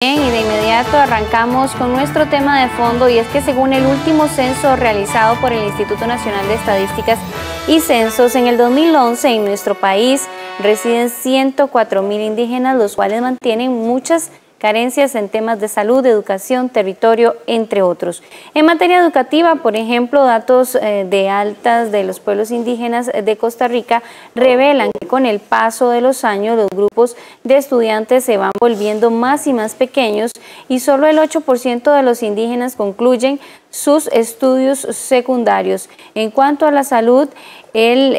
Bien, y de inmediato arrancamos con nuestro tema de fondo, y es que según el último censo realizado por el Instituto Nacional de Estadísticas y Censos, en el 2011 en nuestro país residen 104.000 indígenas, los cuales mantienen muchas carencias en temas de salud, educación, territorio, entre otros. En materia educativa, por ejemplo, datos de altas de los pueblos indígenas de Costa Rica revelan que con el paso de los años los grupos de estudiantes se van volviendo más y más pequeños y solo el 8% de los indígenas concluyen sus estudios secundarios. En cuanto a la salud, el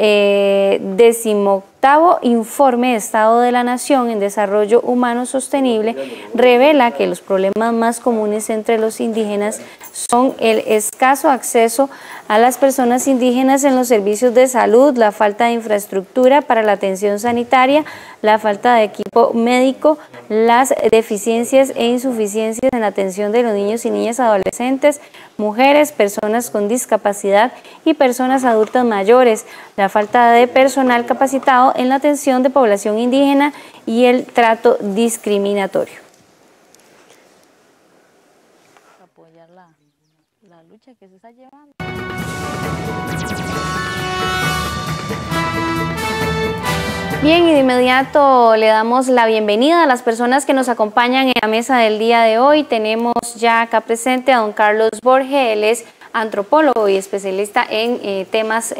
18º Informe de Estado de la Nación en Desarrollo Humano Sostenible revela que los problemas más comunes entre los indígenas son el escaso acceso a las personas indígenas en los servicios de salud, la falta de infraestructura para la atención sanitaria, la falta de equipo médico, las deficiencias e insuficiencias en la atención de los niños y niñas adolescentes, mujeres, personas con discapacidad y personas adultas mayores, la falta de personal capacitado en la atención de población indígena y el trato discriminatorio. Apoyar la lucha que se está llevando. Bien, y de inmediato le damos la bienvenida a las personas que nos acompañan en la mesa del día de hoy. Tenemos ya acá presente a don Carlos Borge. Él es antropólogo y especialista en temas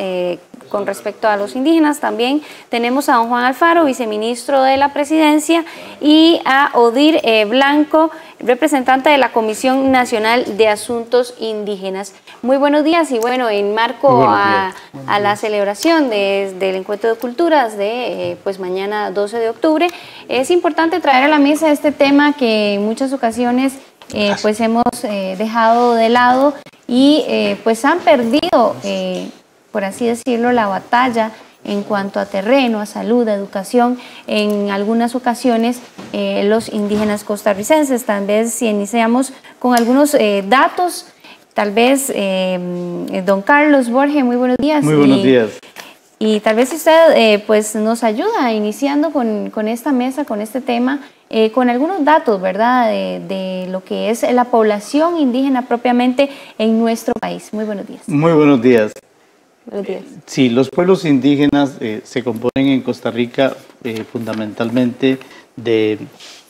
con respecto a los indígenas. También tenemos a don Juan Alfaro, viceministro de la Presidencia, y a Odir Blanco, representante de la Comisión Nacional de Asuntos Indígenas. Muy buenos días, y bueno, en marco a la celebración del Encuentro de Culturas de pues mañana 12 de octubre, es importante traer a la mesa este tema que en muchas ocasiones pues hemos dejado de lado y pues han perdido, por así decirlo, la batalla en cuanto a terreno, a salud, a educación, en algunas ocasiones los indígenas costarricenses. Tal vez si iniciamos con algunos datos, tal vez don Carlos Borge, muy buenos días. Muy buenos días. Y tal vez si usted pues nos ayuda iniciando con esta mesa, con este tema, con algunos datos, ¿verdad?, de lo que es la población indígena propiamente en nuestro país. Muy buenos días. Muy buenos días. Buenos días. Sí, los pueblos indígenas se componen en Costa Rica fundamentalmente de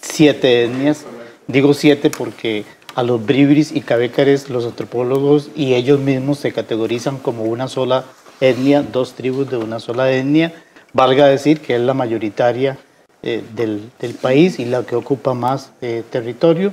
7 etnias. Digo 7 porque a los bribris y cabécares los antropólogos y ellos mismos se categorizan como una sola etnia, 2 tribus de una sola etnia. Valga decir que es la mayoritaria del país y la que ocupa más territorio.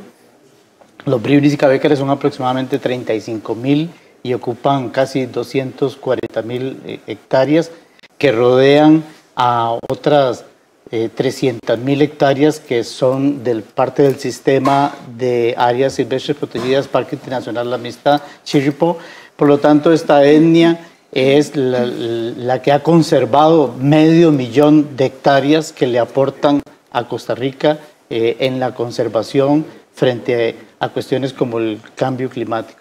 Los bribris y cabécares son aproximadamente 35.000 y ocupan casi 240.000 hectáreas, que rodean a otras 300.000 hectáreas que son parte del sistema de áreas silvestres protegidas Parque Internacional La Amistad, Chirripó. Por lo tanto, esta etnia es la que ha conservado 500.000 de hectáreas que le aportan a Costa Rica en la conservación frente a cuestiones como el cambio climático.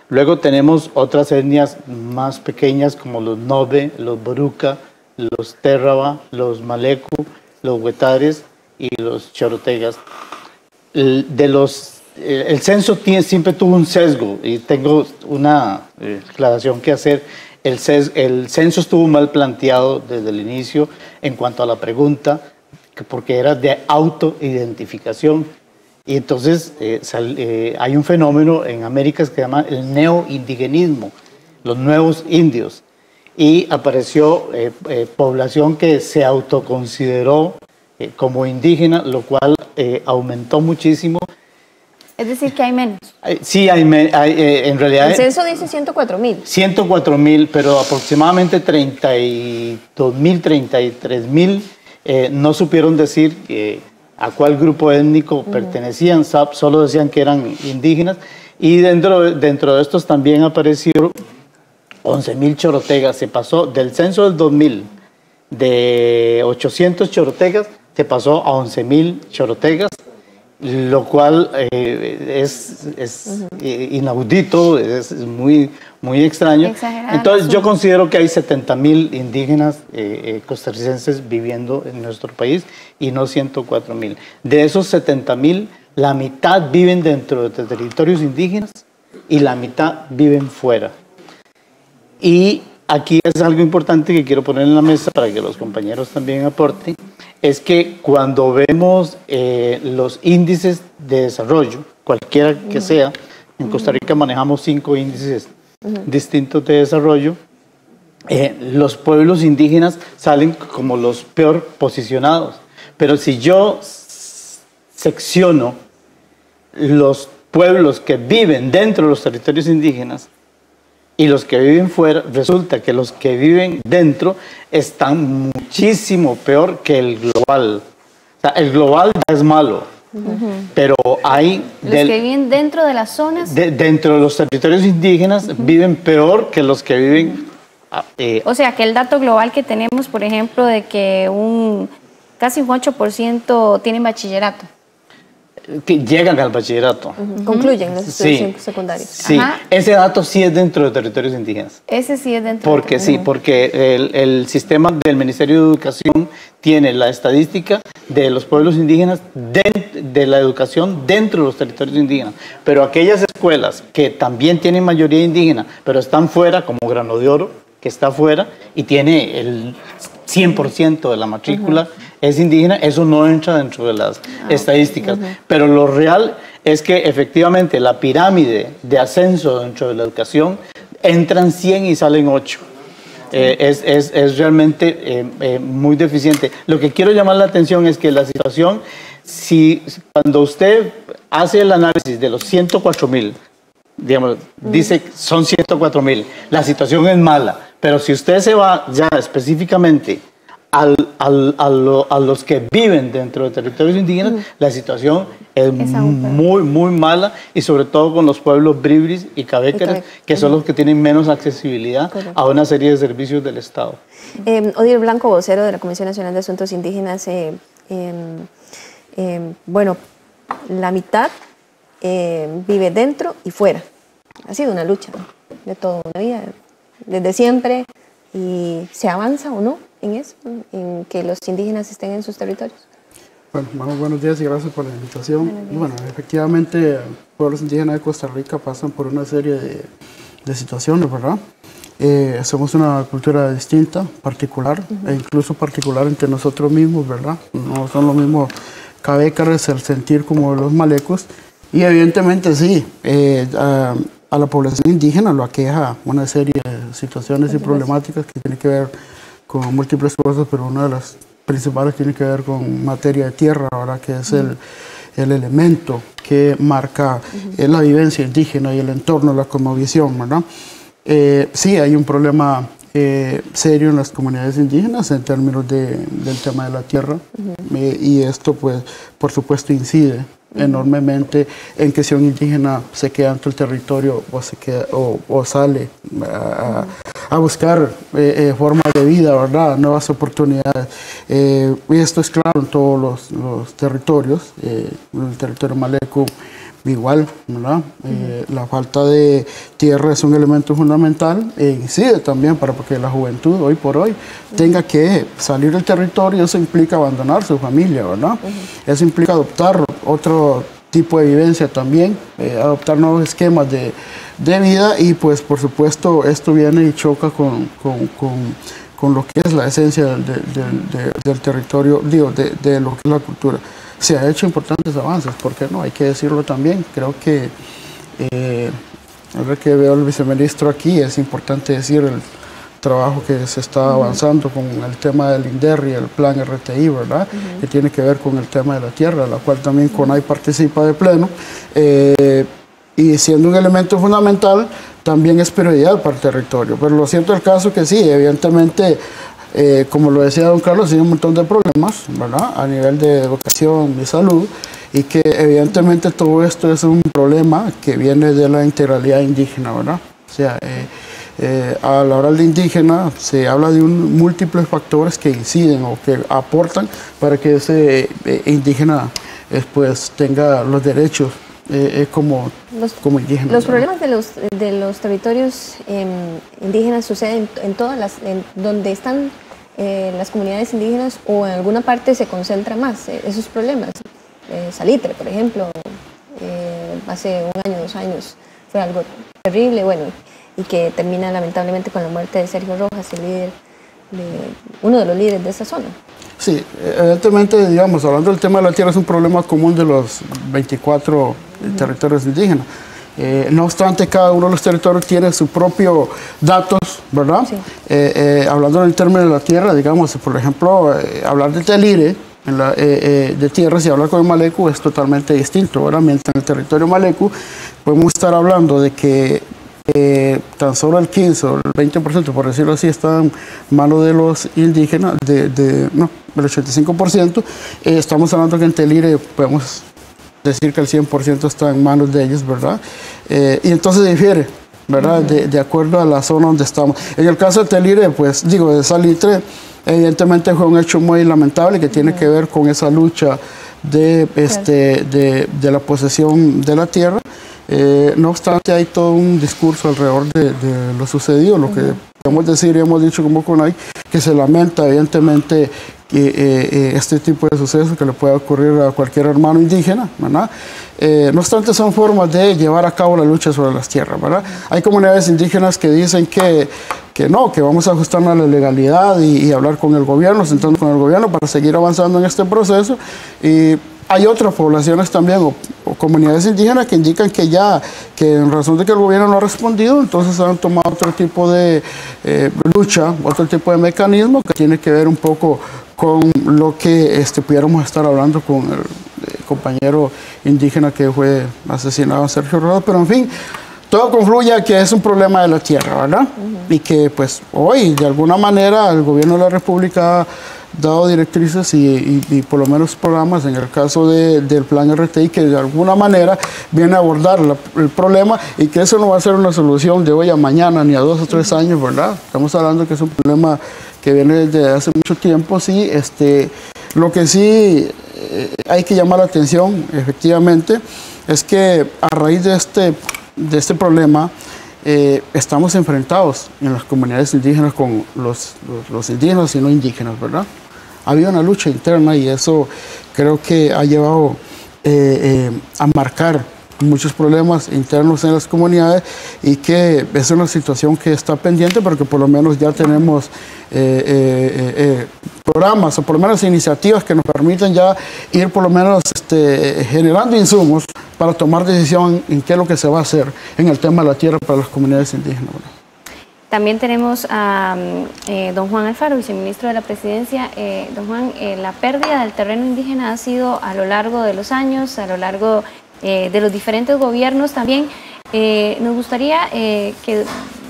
Luego tenemos otras etnias más pequeñas como los Nobe, los Boruca, los Térraba, los Malecu, los Huetares y los Chorotegas. El censo siempre tuvo un sesgo, y tengo una aclaración que hacer. El censo estuvo mal planteado desde el inicio en cuanto a la pregunta, porque era de autoidentificación. Y entonces hay un fenómeno en América que se llama el neoindigenismo, los nuevos indios. Y apareció población que se autoconsideró como indígena, lo cual aumentó muchísimo. Es decir, que hay menos. Sí, en realidad... El censo dice 104.000. 104.000, pero aproximadamente 32.000, 33.000 no supieron decir a cuál grupo étnico pertenecían, solo decían que eran indígenas. Y dentro de estos también aparecieron 11.000 chorotegas. Se pasó del censo del 2000, de 800 chorotegas, se pasó a 11.000 chorotegas. lo cual es inaudito, es muy, muy extraño. Entonces yo considero que hay 70,000 indígenas costarricenses viviendo en nuestro país y no 104,000. De esos 70,000, la mitad viven dentro de territorios indígenas y la mitad viven fuera. Y aquí es algo importante que quiero poner en la mesa para que los compañeros también aporten, es que cuando vemos los índices de desarrollo, cualquiera que sea, en Costa Rica manejamos 5 índices distintos de desarrollo, los pueblos indígenas salen como los peor posicionados. Pero si yo secciono los pueblos que viven dentro de los territorios indígenas y los que viven fuera, resulta que los que viven dentro están muchísimo peor que el global. O sea, el global ya es malo, pero hay... Los que viven dentro de las zonas... dentro de los territorios indígenas viven peor que los que viven... o sea, que el dato global que tenemos, por ejemplo, de que casi un 8% tienen bachillerato. Que llegan al bachillerato. Concluyen los estudios secundarios. Sí, ese dato sí es dentro de territorios indígenas. Ese sí es dentro. Porque sí, porque el sistema del Ministerio de Educación tiene la estadística de los pueblos indígenas de la educación dentro de los territorios indígenas. Pero aquellas escuelas que también tienen mayoría indígena, pero están fuera, como Grano de Oro, que está fuera y tiene el 100% de la matrícula es indígena, eso no entra dentro de las estadísticas. Pero lo real es que efectivamente la pirámide de ascenso dentro de la educación entran 100 y salen 8. Es realmente muy deficiente. Lo que quiero llamar la atención es que la situación, cuando usted hace el análisis de los 104,000, digamos, dice son 104,000, la situación es mala, pero si usted se va ya específicamente a los que viven dentro de territorios indígenas, la situación es muy, muy mala, y sobre todo con los pueblos bribris y cabécares, que son los que tienen menos accesibilidad a una serie de servicios del Estado. Odiel Blanco, vocero de la Comisión Nacional de Asuntos Indígenas, bueno, la mitad vive dentro y fuera. Ha sido una lucha de toda una vida, desde siempre, y ¿se avanza o no en eso, en que los indígenas estén en sus territorios? Bueno, buenos días y gracias por la invitación. Y bueno, efectivamente, los pueblos indígenas de Costa Rica pasan por una serie de situaciones, ¿verdad? Somos una cultura distinta, particular, e incluso particular entre nosotros mismos, ¿verdad? No son los mismos cabécares, el sentir como los malecos, y evidentemente sí, a la población indígena lo aqueja una serie de situaciones y problemáticas que tienen que ver con múltiples cosas, pero una de las principales tiene que ver con materia de tierra, ¿verdad? Que es el elemento que marca la vivencia indígena y el entorno, la cosmovisión, ¿verdad? Sí, hay un problema serio en las comunidades indígenas en términos del tema de la tierra, y esto, pues, por supuesto, incide enormemente en que si un indígena se queda en el territorio o sale a buscar formas de vida, ¿verdad? Nuevas oportunidades. Y esto es claro en todos los territorios, en el territorio maleco igual, ¿verdad? La falta de tierra es un elemento fundamental e incide también para que la juventud hoy por hoy tenga que salir del territorio. Eso implica abandonar su familia, ¿verdad? Eso implica adoptar otro tipo de vivencia también, adoptar nuevos esquemas de vida, y pues por supuesto esto viene y choca con lo que es la esencia del territorio, digo, de lo que es la cultura. Se ha hecho importantes avances, ¿por qué no? Hay que decirlo también. Creo que, ahora que veo al viceministro aquí, es importante decir el trabajo que se está avanzando con el tema del INDER y el plan RTI, ¿verdad? Que tiene que ver con el tema de la tierra, la cual también CONAI participa de pleno, y siendo un elemento fundamental, también es prioridad para el territorio. Pero lo cierto es el caso que sí, evidentemente, como lo decía don Carlos, hay un montón de problemas, ¿verdad? A nivel de educación y salud, y que evidentemente todo esto es un problema que viene de la integralidad indígena, ¿verdad? O sea, a la hora de indígena se habla de múltiples factores que inciden o que aportan para que ese indígena pues tenga los derechos como indígena. Los problemas de los territorios indígenas suceden en donde están las comunidades indígenas, o en alguna parte se concentra más esos problemas. Salitre, por ejemplo, hace 1 año, 2 años, fue algo terrible, bueno, y que termina lamentablemente con la muerte de Sergio Rojas, uno de los líderes de esa zona. Sí, evidentemente, digamos, hablando del tema de la tierra, es un problema común de los 24 territorios indígenas. No obstante, cada uno de los territorios tiene sus propios datos, ¿verdad? Sí. Hablando en el término de la tierra, digamos, por ejemplo, hablar de Telire, de tierras, y hablar con el Malecu es totalmente distinto, ¿verdad? Mientras en el territorio Malecu podemos estar hablando de que tan solo el 15 o el 20%, por decirlo así, está en manos de los indígenas, no, el 85%. Estamos hablando que en Telire podemos decir que el 100% está en manos de ellos, ¿verdad? Y entonces difiere, ¿verdad? De acuerdo a la zona donde estamos. En el caso de Telire, pues digo, de Salitre, evidentemente fue un hecho muy lamentable que tiene que ver con esa lucha de la posesión de la tierra. No obstante, hay todo un discurso alrededor de lo sucedido, lo que podemos decir y hemos dicho como CONAIE, que se lamenta evidentemente este tipo de sucesos que le puede ocurrir a cualquier hermano indígena, ¿verdad? No obstante, son formas de llevar a cabo la lucha sobre las tierras, ¿verdad? Hay comunidades indígenas que dicen que no, que vamos a ajustarnos a la legalidad y hablar con el gobierno, sentarnos con el gobierno para seguir avanzando en este proceso. Y hay otras poblaciones también, o comunidades indígenas, que indican que en razón de que el gobierno no ha respondido, entonces han tomado otro tipo de lucha, otro tipo de mecanismo que tiene que ver un poco con lo que pudiéramos estar hablando con el compañero indígena que fue asesinado, Sergio Rojas, pero en fin, todo confluye a que es un problema de la tierra, ¿verdad? Y que pues hoy, de alguna manera, el gobierno de la República ha dado directrices y por lo menos programas, en el caso del plan RTI, que de alguna manera viene a abordar el problema, y que eso no va a ser una solución de hoy a mañana, ni a 2 o 3 años, ¿verdad? Estamos hablando que es un problema que viene desde hace mucho tiempo, sí. Lo que sí hay que llamar la atención, efectivamente, es que a raíz de este problema, estamos enfrentados en las comunidades indígenas con los indígenas y no indígenas, ¿verdad? Ha habido una lucha interna y eso creo que ha llevado a marcar muchos problemas internos en las comunidades, y que es una situación que está pendiente, porque por lo menos ya tenemos programas o por lo menos iniciativas que nos permiten ya ir por lo menos generando insumos para tomar decisión en qué es lo que se va a hacer en el tema de la tierra para las comunidades indígenas. También tenemos a don Juan Alfaro, viceministro de la Presidencia. Don Juan, la pérdida del terreno indígena ha sido a lo largo de los años, a lo largo de los diferentes gobiernos también. Nos gustaría que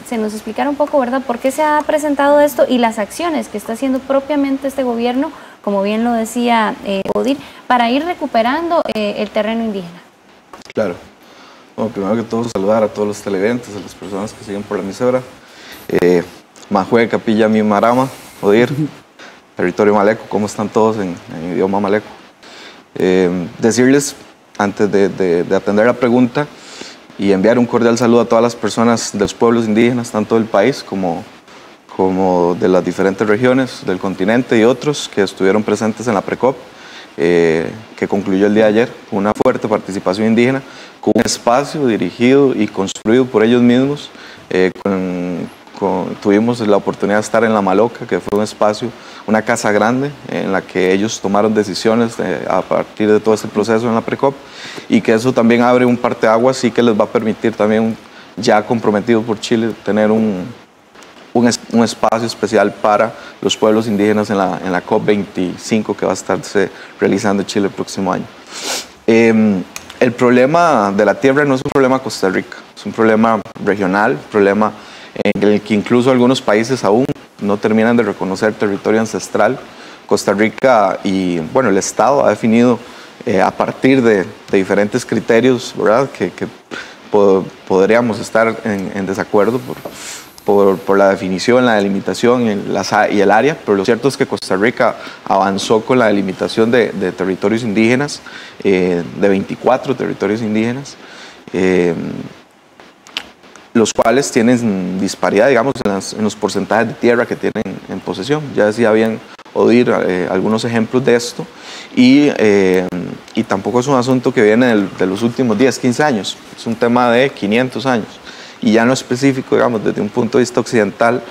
se nos explicara un poco, ¿verdad?, por qué se ha presentado esto y las acciones que está haciendo propiamente este gobierno, como bien lo decía Odile, para ir recuperando el terreno indígena. Claro. Bueno, primero que todo, saludar a todos los televidentes, a las personas que siguen por la emisora. Majue, Capilla, Mimarama, Odile, territorio Malecu, ¿cómo están todos en idioma Malecu? Decirles, antes de atender la pregunta, y enviar un cordial saludo a todas las personas de los pueblos indígenas, tanto del país como de las diferentes regiones del continente y otros que estuvieron presentes en la PRECOP, que concluyó el día de ayer, con una fuerte participación indígena, con un espacio dirigido y construido por ellos mismos. Tuvimos la oportunidad de estar en La Maloca, que fue un espacio, una casa grande, en la que ellos tomaron decisiones a partir de todo este proceso en la PRECOP, y que eso también abre un parteaguas y que les va a permitir también, ya comprometido por Chile, tener un espacio especial para los pueblos indígenas en la COP25, que va a estarse realizando en Chile el próximo año. El problema de la tierra no es un problema de Costa Rica, es un problema regional, un problema en el que incluso algunos países aún no terminan de reconocer territorio ancestral. Costa Rica y, bueno, el Estado ha definido a partir de diferentes criterios, ¿verdad?, que podríamos estar en desacuerdo por la definición, la delimitación y el área, pero lo cierto es que Costa Rica avanzó con la delimitación de territorios indígenas, de 24 territorios indígenas, los cuales tienen disparidad, digamos, en los porcentajes de tierra que tienen en posesión. Ya decía bien Odir algunos ejemplos de esto, y tampoco es un asunto que viene de los últimos 10, 15 años, es un tema de 500 años. Y ya no específico, digamos, desde un punto de vista occidental,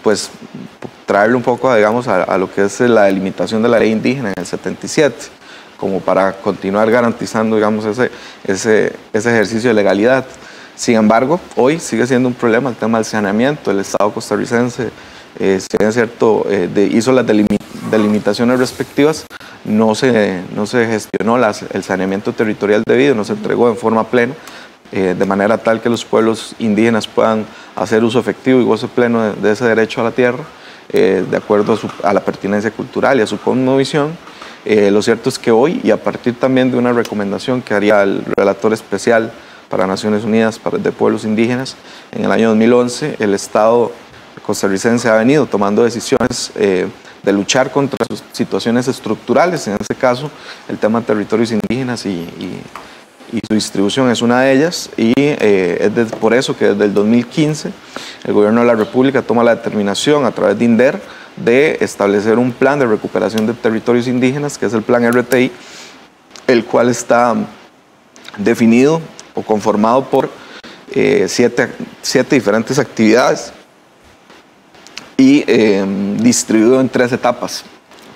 pues traerlo un poco, digamos, a lo que es la delimitación de la ley indígena en el 77, como para continuar garantizando, digamos, ese ejercicio de legalidad. Sin embargo, hoy sigue siendo un problema el tema del saneamiento. El Estado costarricense, si bien es cierto, hizo las delimitaciones respectivas, no se gestionó el saneamiento territorial debido, no se entregó en forma plena, de manera tal que los pueblos indígenas puedan hacer uso efectivo y goce pleno de ese derecho a la tierra, de acuerdo a la pertinencia cultural y a su cosmovisión. Lo cierto es que hoy, y a partir también de una recomendación que haría el relator especial para Naciones Unidas de Pueblos Indígenas, en el año 2011, el Estado costarricense ha venido tomando decisiones de luchar contra sus situaciones estructurales, en este caso el tema de territorios indígenas y su distribución es una de ellas, y es por eso que desde el 2015 el Gobierno de la República toma la determinación a través de INDER de establecer un plan de recuperación de territorios indígenas, que es el plan RTI, el cual está definido o conformado por 7 diferentes actividades y distribuido en 3 etapas.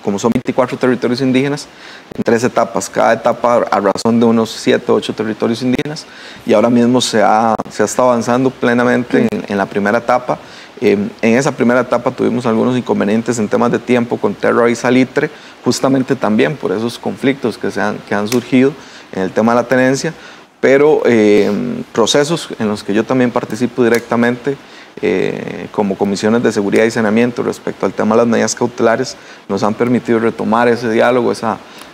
Como son 24 territorios indígenas, en 3 etapas, cada etapa a razón de unos 7 o 8 territorios indígenas, y ahora mismo se ha estado avanzando plenamente en la primera etapa. En esa primera etapa tuvimos algunos inconvenientes en temas de tiempo con Terra y Salitre, justamente también por esos conflictos que han surgido en el tema de la tenencia, pero procesos en los que yo también participo directamente, como comisiones de seguridad y saneamiento respecto al tema de las medidas cautelares, nos han permitido retomar ese diálogo,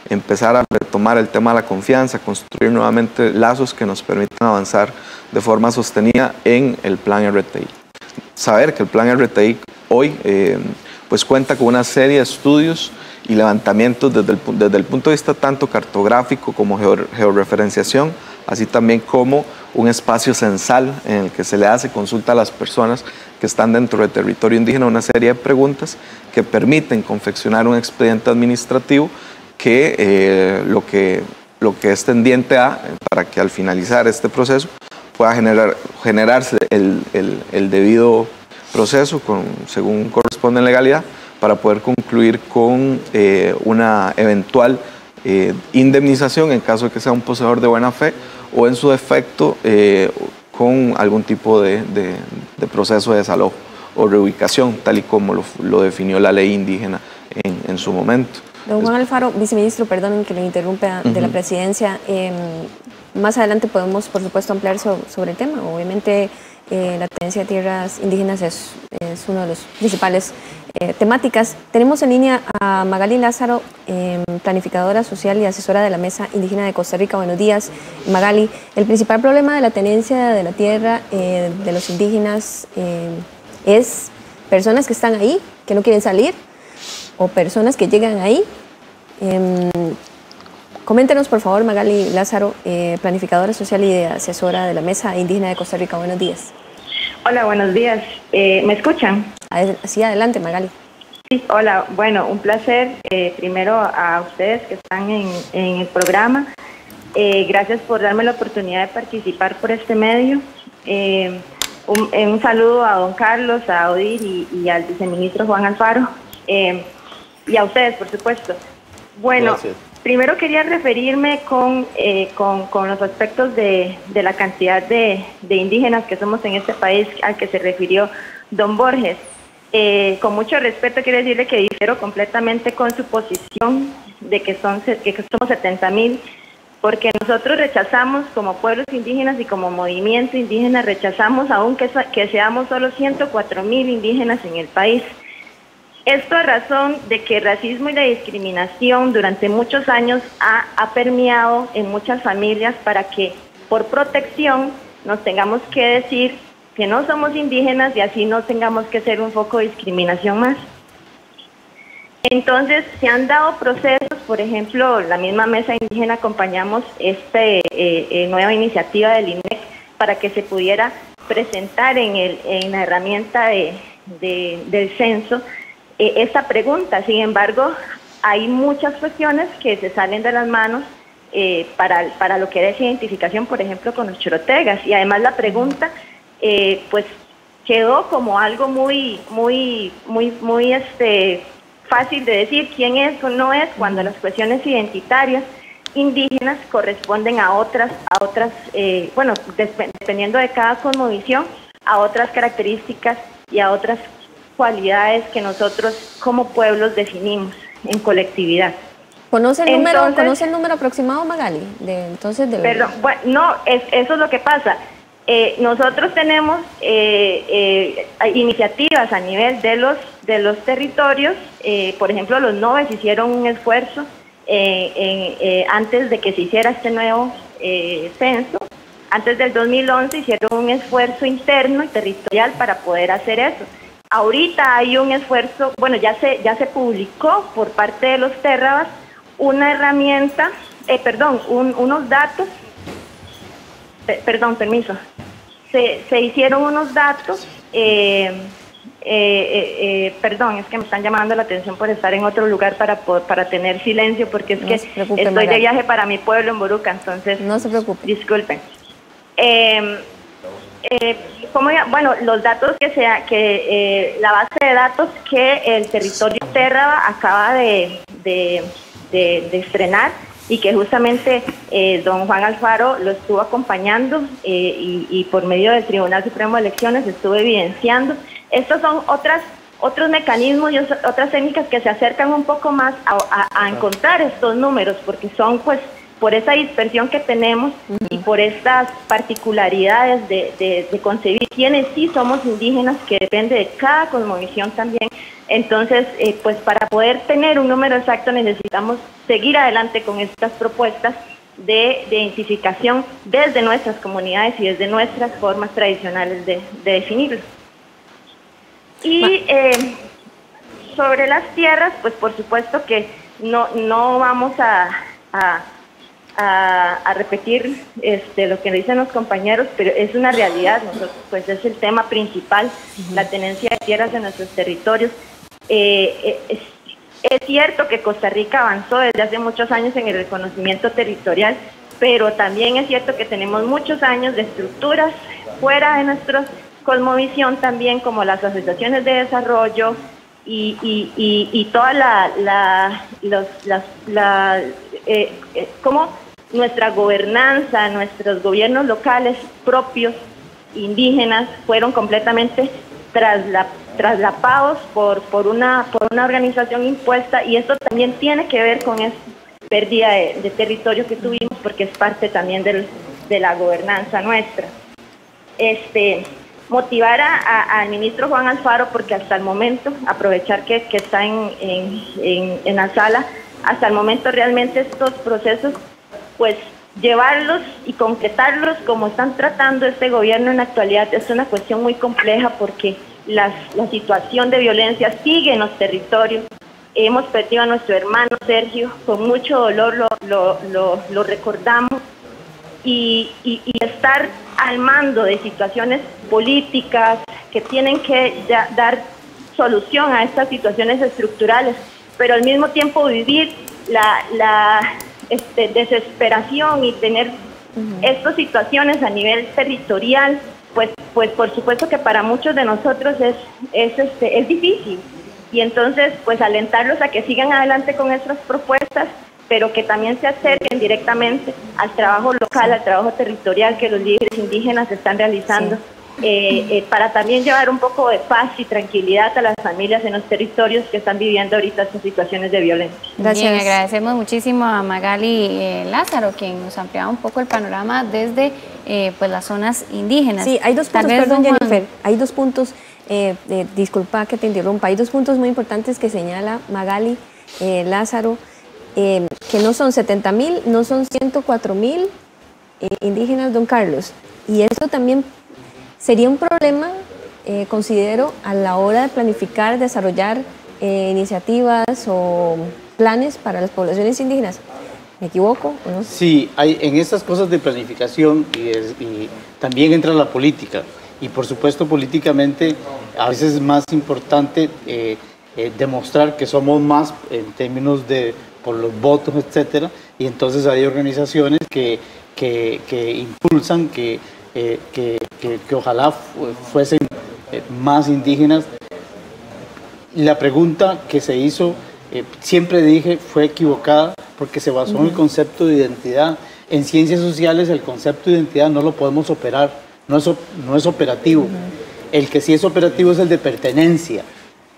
empezar a retomar el tema de la confianza, construir nuevamente lazos que nos permitan avanzar de forma sostenida en el plan RTI. Saber que el plan RTI hoy pues cuenta con una serie de estudios y levantamientos desde el punto de vista tanto cartográfico como georreferenciación, así también como un espacio censal en el que se le hace consulta a las personas que están dentro del territorio indígena, una serie de preguntas que permiten confeccionar un expediente administrativo que lo que es tendiente para que al finalizar este proceso pueda generarse el debido proceso según corresponde en legalidad, para poder concluir con una eventual indemnización en caso de que sea un poseedor de buena fe, o en su defecto con algún tipo de proceso de desalojo o reubicación, tal y como lo definió la ley indígena en su momento. Don Juan Alfaro, viceministro, perdón que le interrumpa, de la presidencia. Más adelante podemos, por supuesto, ampliar sobre el tema. Obviamente, la tenencia de tierras indígenas es una de las principales temáticas. Tenemos en línea a Magali Lázaro, planificadora social y asesora de la Mesa Indígena de Costa Rica. Buenos días, Magali. El principal problema de la tenencia de la tierra de los indígenas es personas que están ahí, que no quieren salir, o personas que llegan ahí. Coméntenos, por favor, Magali Lázaro, planificadora social y asesora de la Mesa Indígena de Costa Rica. Buenos días. Hola, buenos días. ¿Me escuchan? Sí, adelante, Magali. Sí, hola. Bueno, un placer. Primero a ustedes que están en el programa. Gracias por darme la oportunidad de participar por este medio. Un saludo a don Carlos, a Odir y al viceministro Juan Alfaro. Y a ustedes, por supuesto. Bueno, gracias. Primero quería referirme con los aspectos de la cantidad de indígenas que somos en este país al que se refirió don Borges. Con mucho respeto quiero decirle que difiero completamente con su posición de que somos 70,000, porque nosotros rechazamos como pueblos indígenas y como movimiento indígena, rechazamos aún que seamos solo 104,000 indígenas en el país. Esto a razón de que el racismo y la discriminación durante muchos años ha permeado en muchas familias para que por protección nos tengamos que decir que no somos indígenas y así no tengamos que ser un foco de discriminación más. Entonces, se han dado procesos, por ejemplo, la misma Mesa Indígena acompañamos esta nueva iniciativa del INEC para que se pudiera presentar en la herramienta del censo esta pregunta. Sin embargo, hay muchas cuestiones que se salen de las manos para lo que es identificación, por ejemplo, con los chorotegas. Y además la pregunta, pues, quedó como algo muy fácil de decir quién es o no es, cuando las cuestiones identitarias indígenas corresponden a otras bueno, dependiendo de cada cosmovisión, a otras características y a otras cualidades que nosotros como pueblos definimos en colectividad. ¿Conoce el número aproximado, Magali? Perdón, bueno, no, eso es lo que pasa. Nosotros tenemos iniciativas a nivel de los territorios. Por ejemplo, los NOVES hicieron un esfuerzo antes de que se hiciera este nuevo censo. Antes del 2011 hicieron un esfuerzo interno y territorial para poder hacer eso. Ahorita hay un esfuerzo, bueno, ya se publicó por parte de los Terrabas una herramienta, unos datos, permiso, se hicieron unos datos, perdón, es que me están llamando la atención por estar en otro lugar para tener silencio, porque es que estoy de viaje para mi pueblo en Boruca, entonces no se preocupe. Disculpen. Bueno, los datos la base de datos que el territorio Terraba acaba de estrenar y que justamente don Juan Alfaro lo estuvo acompañando y por medio del Tribunal Supremo de Elecciones estuvo evidenciando. Estos son otros mecanismos y otras técnicas que se acercan un poco más a encontrar estos números, porque son, pues, por esa dispersión que tenemos y por estas particularidades de concebir quiénes sí somos indígenas, que depende de cada cosmovisión también. Entonces, pues para poder tener un número exacto necesitamos seguir adelante con estas propuestas de identificación desde nuestras comunidades y desde nuestras formas tradicionales de definirlo. Y sobre las tierras, pues por supuesto que no vamos a repetir lo que dicen los compañeros, pero es una realidad. Nosotros, pues, es el tema principal, la tenencia de tierras en nuestros territorios. Es cierto que Costa Rica avanzó desde hace muchos años en el reconocimiento territorial, pero también es cierto que tenemos muchos años de estructuras fuera de nuestra cosmovisión también, como las asociaciones de desarrollo y toda como nuestra gobernanza, nuestros gobiernos locales propios, indígenas, fueron completamente traslapados por una organización impuesta, y esto también tiene que ver con esa pérdida de territorio que tuvimos, porque es parte también de la gobernanza nuestra. Motivar al ministro Juan Alfaro, porque hasta el momento, aprovechar que está en la sala, hasta el momento realmente estos procesos, pues llevarlos y concretarlos como están tratando este gobierno en la actualidad es una cuestión muy compleja, porque la situación de violencia sigue en los territorios. Hemos perdido a nuestro hermano Sergio, con mucho dolor lo recordamos, y estar al mando de situaciones políticas que tienen que dar solución a estas situaciones estructurales, pero al mismo tiempo vivir la desesperación y tener estas situaciones a nivel territorial, pues por supuesto que para muchos de nosotros es difícil. Y entonces, pues alentarlos a que sigan adelante con nuestras propuestas, pero que también se acerquen directamente al trabajo local, al trabajo territorial que los líderes indígenas están realizando, para también llevar un poco de paz y tranquilidad a las familias en los territorios que están viviendo ahorita estas situaciones de violencia. Bien, agradecemos muchísimo a Magali Lázaro, quien nos ampliaba un poco el panorama desde pues las zonas indígenas. Sí, hay dos puntos, perdón, Jennifer, hay dos puntos, disculpa que te interrumpa, hay dos puntos muy importantes que señala Magali Lázaro, que no son 70,000, no son 104,000 indígenas, don Carlos, y eso también Sería un problema, considero, a la hora de planificar, desarrollar iniciativas o planes para las poblaciones indígenas. ¿Me equivoco o no? Sí, en estas cosas de planificación y también entra la política. Y por supuesto, políticamente, a veces es más importante demostrar que somos más en términos de por los votos, etcétera. Y entonces hay organizaciones que impulsan que ojalá fuesen más indígenas. La pregunta que se hizo, siempre dije, fue equivocada porque se basó en el concepto de identidad. En ciencias sociales el concepto de identidad no lo podemos operar, no es operativo. El que sí es operativo es el de pertenencia,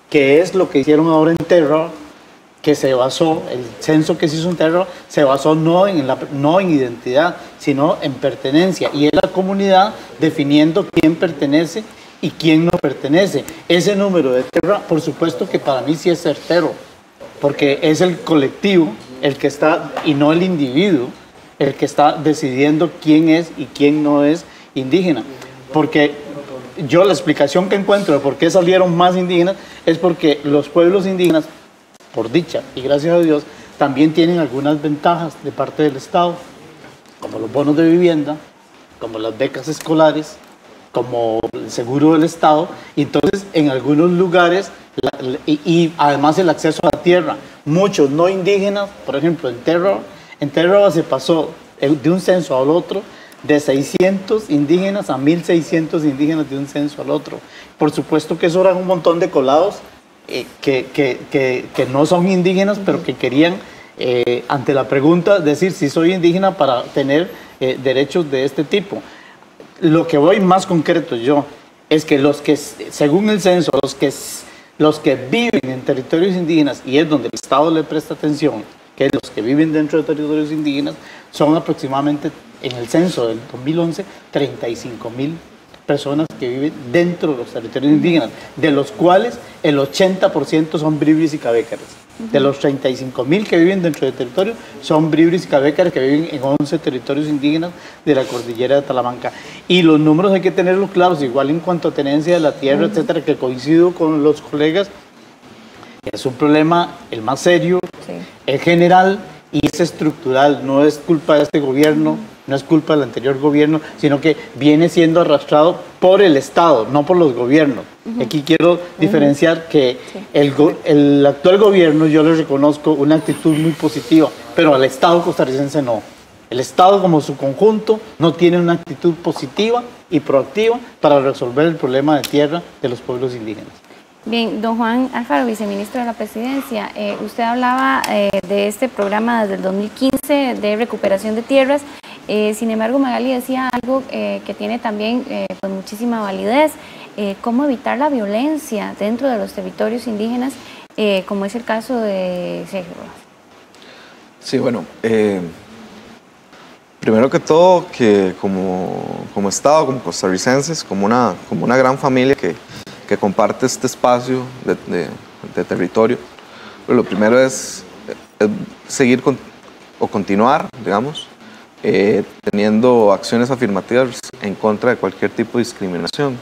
que es lo que hicieron ahora en Terra, que se basó, el censo que se hizo en Terra, se basó no en identidad, sino en pertenencia. Y es la comunidad definiendo quién pertenece y quién no pertenece. Ese número de Terra, por supuesto que para mí sí es certero, porque es el colectivo el que está, y no el individuo, el que está decidiendo quién es y quién no es indígena. Porque yo la explicación que encuentro de por qué salieron más indígenas es porque los pueblos indígenas, por dicha y gracias a Dios, también tienen algunas ventajas de parte del Estado, como los bonos de vivienda, como las becas escolares, como el seguro del Estado, y entonces en algunos lugares, y además el acceso a la tierra. Muchos no indígenas, por ejemplo, en Terra se pasó de un censo al otro, de 600 indígenas a 1.600 indígenas de un censo al otro. Por supuesto que eso eran un montón de colados que no son indígenas, pero que querían, ante la pregunta, decir si soy indígena para tener derechos de este tipo. Lo que voy más concreto yo es que los que, según el censo, los que viven en territorios indígenas, y es donde el Estado le presta atención, que es los que viven dentro de territorios indígenas, son aproximadamente, en el censo del 2011, 35.000 personas que viven dentro de los territorios indígenas, de los cuales el 80% son bribris y cabécares. De los 35.000 que viven dentro del territorio, son bribris y cabécares que viven en 11 territorios indígenas de la cordillera de Talamanca. Y los números hay que tenerlos claros, igual en cuanto a tenencia de la tierra, etcétera, que coincido con los colegas. Es un problema el más serio, es general y es estructural, no es culpa de este gobierno, no es culpa del anterior gobierno, sino que viene siendo arrastrado por el Estado, no por los gobiernos. Aquí quiero diferenciar que el actual gobierno, yo le reconozco una actitud muy positiva, pero al Estado costarricense no. El Estado como su conjunto no tiene una actitud positiva y proactiva para resolver el problema de tierra de los pueblos indígenas. Bien, don Juan Alfaro, viceministro de la Presidencia, usted hablaba de este programa desde el 2015 de recuperación de tierras. Sin embargo, Magali decía algo que tiene también pues muchísima validez, cómo evitar la violencia dentro de los territorios indígenas, como es el caso de Sergio Rojas. Sí, bueno, primero que todo, que como Estado, como costarricenses, como una gran familia que comparte este espacio de territorio, pues lo primero es seguir o continuar, digamos, teniendo acciones afirmativas en contra de cualquier tipo de discriminación.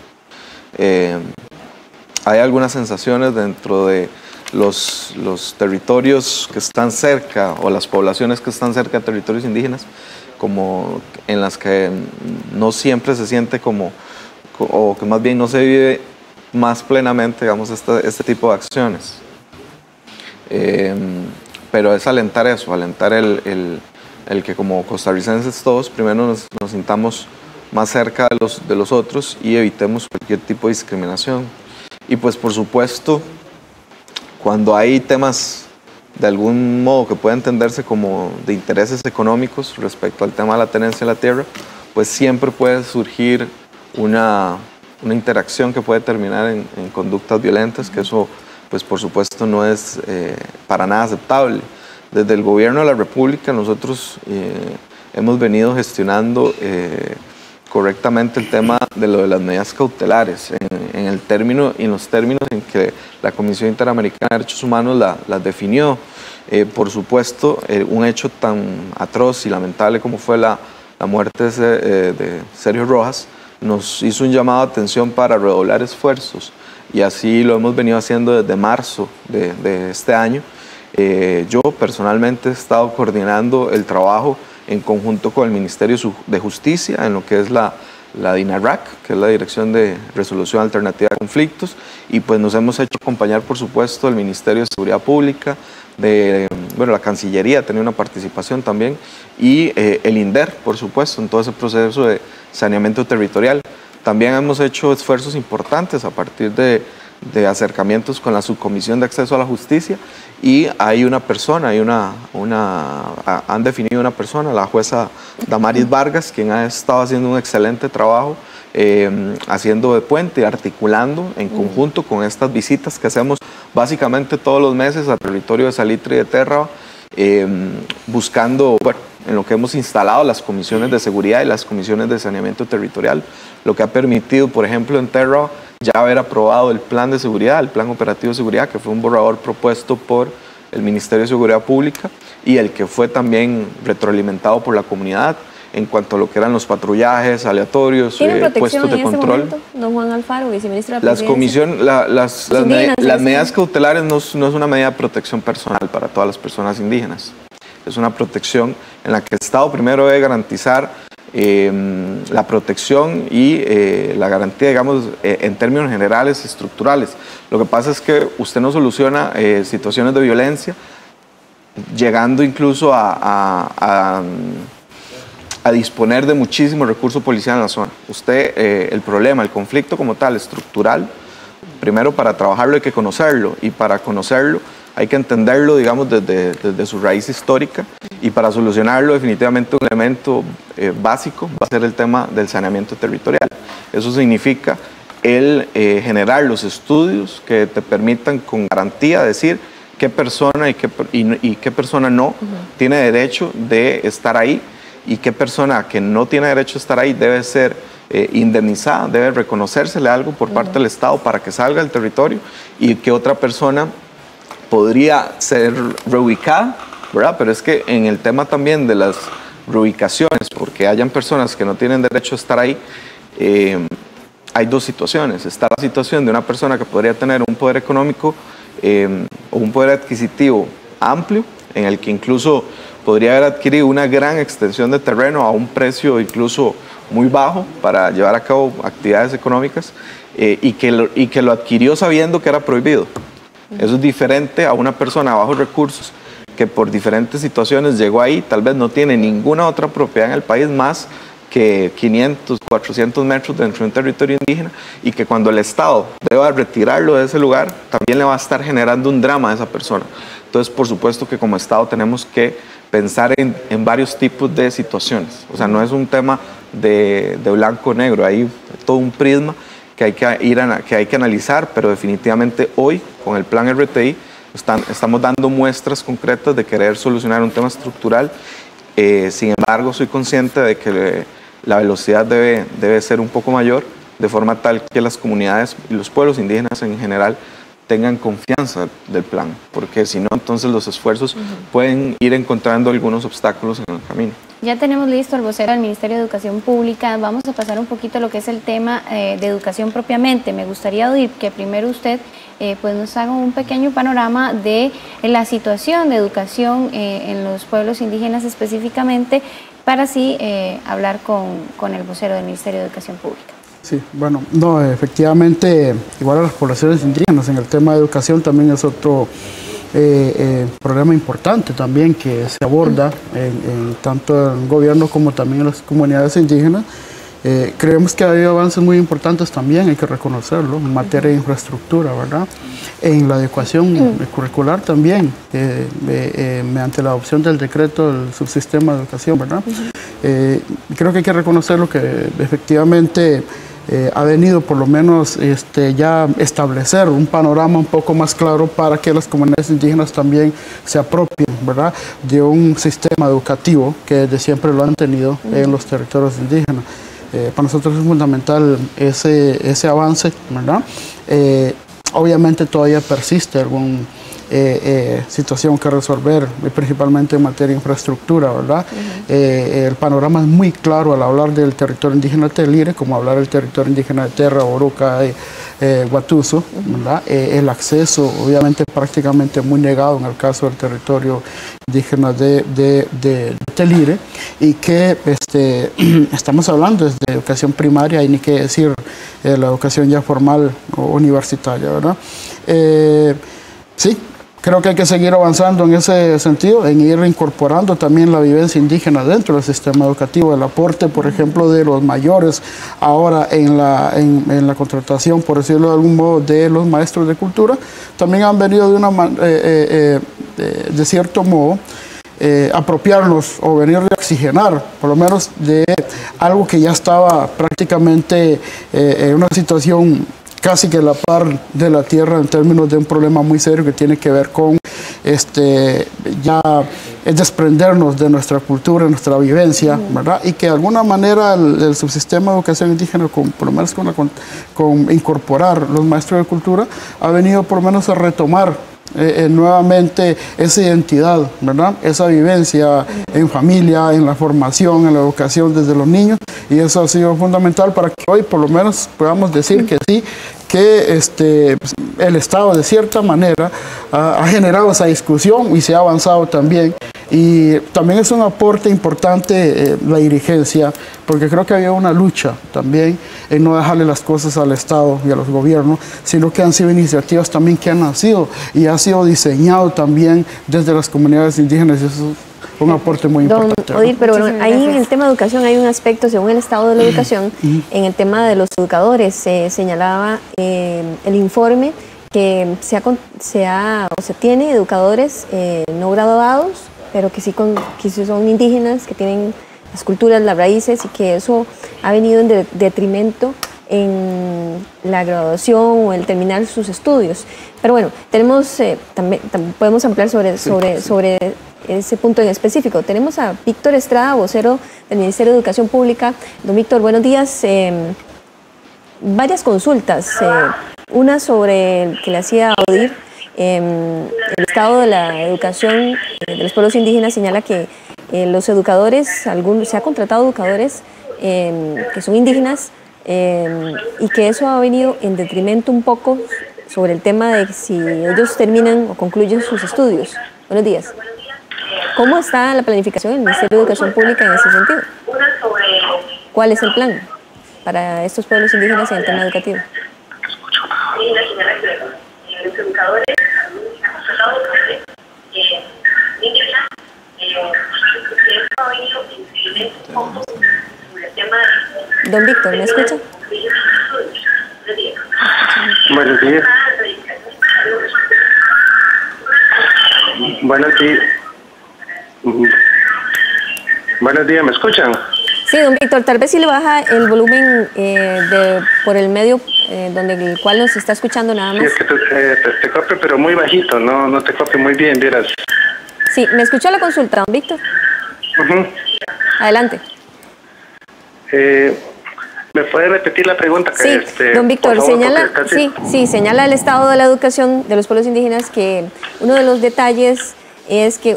Hay algunas sensaciones dentro de los territorios que están cerca o las poblaciones que están cerca de territorios indígenas, como en las que no siempre se siente o que más bien no se vive más plenamente, digamos, este tipo de acciones. Pero es alentar eso, alentar el que como costarricenses todos primero nos sintamos más cerca de los otros y evitemos cualquier tipo de discriminación. Y pues por supuesto, cuando hay temas de algún modo que pueda entenderse como de intereses económicos respecto al tema de la tenencia de la tierra, pues siempre puede surgir una interacción que puede terminar en conductas violentas, que eso pues por supuesto no es para nada aceptable. Desde el gobierno de la República nosotros hemos venido gestionando correctamente el tema de lo de las medidas cautelares en los términos en que la Comisión Interamericana de Derechos Humanos las definió. Por supuesto, un hecho tan atroz y lamentable como fue la muerte de Sergio Rojas, nos hizo un llamado de atención para redoblar esfuerzos, y así lo hemos venido haciendo desde marzo de este año. Yo personalmente he estado coordinando el trabajo en conjunto con el Ministerio de Justicia en lo que es la DINARAC, que es la Dirección de Resolución Alternativa de Conflictos, y pues nos hemos hecho acompañar, por supuesto, del Ministerio de Seguridad Pública, la Cancillería tenía una participación también, y el INDER, por supuesto, en todo ese proceso de saneamiento territorial. También hemos hecho esfuerzos importantes a partir de acercamientos con la Subcomisión de Acceso a la Justicia, y hay una persona, han definido una persona, la jueza Damaris Vargas, quien ha estado haciendo un excelente trabajo haciendo de puente y articulando en conjunto con estas visitas que hacemos básicamente todos los meses al territorio de Salitre y de Térraba, buscando, en lo que hemos instalado las comisiones de seguridad y las comisiones de saneamiento territorial, lo que ha permitido, por ejemplo, en Térraba ya haber aprobado el plan de seguridad, el plan operativo de seguridad, que fue un borrador propuesto por el Ministerio de Seguridad Pública y el que fue también retroalimentado por la comunidad en cuanto a lo que eran los patrullajes aleatorios, puestos de control. Don Juan Alfaro, viceministro de la Presidencia. Las medidas cautelares no es una medida de protección personal para todas las personas indígenas. Es una protección en la que el Estado primero debe garantizar la protección y la garantía, digamos, en términos generales, estructurales. Lo que pasa es que usted no soluciona situaciones de violencia, llegando incluso a disponer de muchísimo recurso policial en la zona. Usted, el problema, el conflicto como tal, estructural, primero para trabajarlo hay que conocerlo, y para conocerlo hay que entenderlo, digamos, desde su raíz histórica, y para solucionarlo definitivamente un elemento básico va a ser el tema del saneamiento territorial. Eso significa el generar los estudios que te permitan con garantía decir qué persona y qué persona no tiene derecho de estar ahí, y qué persona que no tiene derecho a estar ahí debe ser indemnizada, debe reconocérsele algo por parte del Estado para que salga del territorio, y que otra persona podría ser reubicada, ¿verdad? Pero es que en el tema también de las reubicaciones, porque hayan personas que no tienen derecho a estar ahí, hay dos situaciones. Está la situación de una persona que podría tener un poder económico o un poder adquisitivo amplio, en el que incluso podría haber adquirido una gran extensión de terreno a un precio incluso muy bajo para llevar a cabo actividades económicas, y que lo adquirió sabiendo que era prohibido. Eso es diferente a una persona de bajos recursos que por diferentes situaciones llegó ahí, tal vez no tiene ninguna otra propiedad en el país más que 500, 400 metros dentro de un territorio indígena, y que cuando el Estado deba retirarlo de ese lugar, también le va a estar generando un drama a esa persona. Entonces, por supuesto que como Estado tenemos que pensar en varios tipos de situaciones. O sea, no es un tema de blanco o negro, hay todo un prisma que hay que analizar, pero definitivamente hoy, con el plan RTI, estamos dando muestras concretas de querer solucionar un tema estructural. Sin embargo, soy consciente de que la velocidad debe ser un poco mayor, de forma tal que las comunidades y los pueblos indígenas en general tengan confianza del plan, porque si no, entonces los esfuerzos pueden ir encontrando algunos obstáculos en el camino. Ya tenemos listo el vocero del Ministerio de Educación Pública. Vamos a pasar un poquito a lo que es el tema de educación propiamente. Me gustaría oír que primero usted pues nos haga un pequeño panorama de la situación de educación en los pueblos indígenas específicamente, para así hablar con el vocero del Ministerio de Educación Pública. Sí, bueno, no, efectivamente, igual a las poblaciones indígenas en el tema de educación también es otro problema importante también que se aborda en tanto el gobierno como también en las comunidades indígenas. Creemos que ha habido avances muy importantes también, hay que reconocerlo, en materia de infraestructura, ¿verdad? En la adecuación curricular también, mediante la adopción del decreto del subsistema de educación, ¿verdad? Creo que hay que reconocerlo, que efectivamente ha venido por lo menos ya establecer un panorama un poco más claro para que las comunidades indígenas también se apropien, ¿verdad?, de un sistema educativo que desde siempre lo han tenido en los territorios indígenas. Para nosotros es fundamental ese avance, ¿verdad? Obviamente todavía persiste algún situación que resolver, principalmente en materia de infraestructura, ¿verdad? El panorama es muy claro al hablar del territorio indígena de Telire, como hablar del territorio indígena de Terra, Oruca, Guatuso, ¿verdad? El acceso, obviamente, prácticamente muy negado en el caso del territorio indígena de Telire, y que estamos hablando desde educación primaria y ni qué decir la educación ya formal o universitaria, ¿verdad? Sí, creo que hay que seguir avanzando en ese sentido, en ir incorporando también la vivencia indígena dentro del sistema educativo, el aporte, por ejemplo, de los mayores ahora en la contratación, por decirlo de algún modo, de los maestros de cultura, también han venido de cierto modo, apropiarnos o venir a oxigenar, por lo menos de algo que ya estaba prácticamente en una situación casi que la par de la tierra en términos de un problema muy serio que tiene que ver con ya es desprendernos de nuestra cultura, nuestra vivencia, ¿verdad? Y que de alguna manera el subsistema de educación indígena, por lo menos con incorporar los maestros de cultura, ha venido por lo menos a retomar nuevamente esa identidad, ¿verdad? Esa vivencia en familia, en la formación, en la educación desde los niños, y eso ha sido fundamental para que hoy por lo menos podamos decir que sí, que el Estado de cierta manera ha generado esa discusión y se ha avanzado también. Y también es un aporte importante la dirigencia, porque creo que había una lucha también en no dejarle las cosas al Estado y a los gobiernos, sino que han sido iniciativas también que han nacido y ha sido diseñado también desde las comunidades indígenas, y eso es un aporte muy importante. Don Odil, pero bueno, ahí en el tema de educación hay un aspecto, según el estado de la educación, en el tema de los educadores, se señalaba el informe que se tiene educadores no graduados, pero que sí son indígenas, que tienen las culturas, las raíces, y que eso ha venido en detrimento en la graduación o el terminar sus estudios. Pero bueno, tenemos también podemos ampliar sobre ese punto en específico. Tenemos a Víctor Estrada, vocero del Ministerio de Educación Pública. Don Víctor, buenos días. Varias consultas, una sobre el que le hacía Odil. El estado de la educación de los pueblos indígenas señala que los educadores, se ha contratado educadores que son indígenas, y que eso ha venido en detrimento un poco sobre el tema de si ellos terminan o concluyen sus estudios. Buenos días. ¿Cómo está la planificación del Ministerio de Educación Pública en ese sentido? ¿Cuál es el plan para estos pueblos indígenas en el tema educativo? Los educadores, indígenas, Don Víctor, ¿me escucha? Buenos días. Buenos días. Buenos días, ¿me escuchan? Sí, don Víctor, tal vez si le baja el volumen por el medio donde el cual nos está escuchando nada más. Sí, es que te copio, pero muy bajito, no te copio muy bien, vieras. Sí, ¿me escuchó la consulta, don Víctor? Adelante. ¿Me puede repetir la pregunta? Sí, don Víctor, señala el estado de la educación de los pueblos indígenas, que uno de los detalles es que